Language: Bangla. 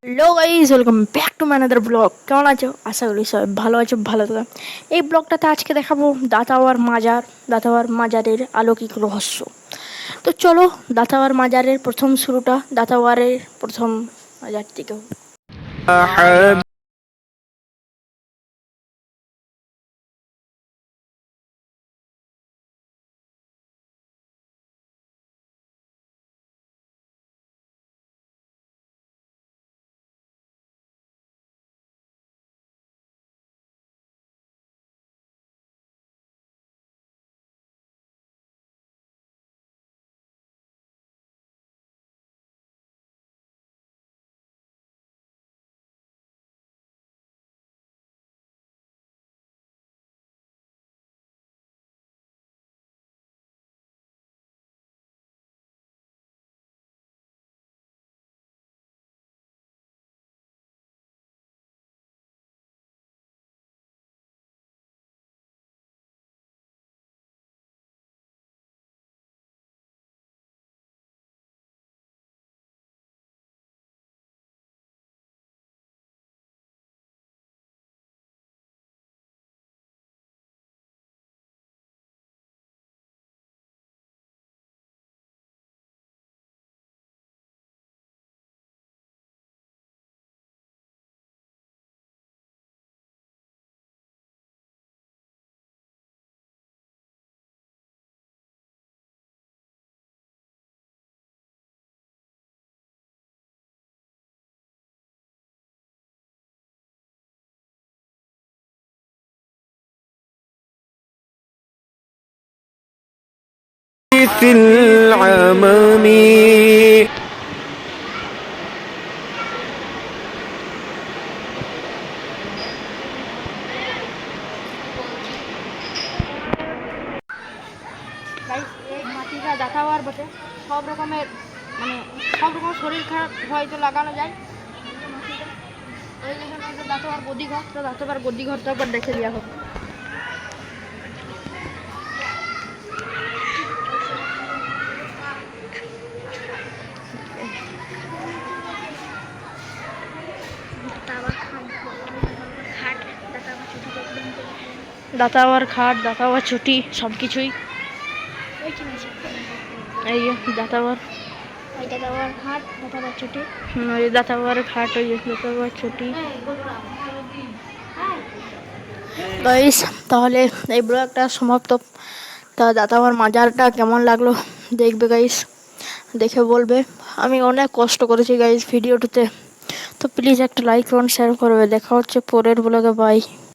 Hello guys, welcome back to my another blog. কেমন আছো? আশা করি সবাই ভালো আছো, ভালো থাকো। এই ব্লগটাতে আজকে দেখাবো দাতাওয়ার মাজারের অলৌকিক রহস্য। তো চলো, দাতাওয়ার মাজারের প্রথম শুরুটা দাতাওয়ারের প্রথম মাজার থেকে। في العمم গাইস, এই মাটিটা দাতাওয়ার বটে। সব রকমের মানে সব রকম শরীর খারাপ হয়তো লাগানো যায় মাটিটা। এই যেখানে একটা দাতাওয়ার গদিঘর, তো দাতাওয়ার গদিঘরটা একবার দেখে দেওয়া হোক। দাতাওয়ার খাট, দাতাওয়ার ছুটি, সব কিছুই এই যে দাতাওয়ার। ওই দাতাওয়ার খাট, দাতাওয়ার ছুটি, ওই দাতাওয়ার খাট, ওই দাতাওয়ার ছুটি। গাইস, তাহলে এই ব্লগটা সমাপ্ত। তা দাতাওয়ার মাজারটা কেমন লাগলো দেখবে গাইস, দেখে বলবে। আমি অনেক কষ্ট করেছি গাইস ভিডিওটাতে, তো প্লিজ একটা লাইক করুন, শেয়ার করবে। দেখা হচ্ছে পরের ব্লগে, বাই।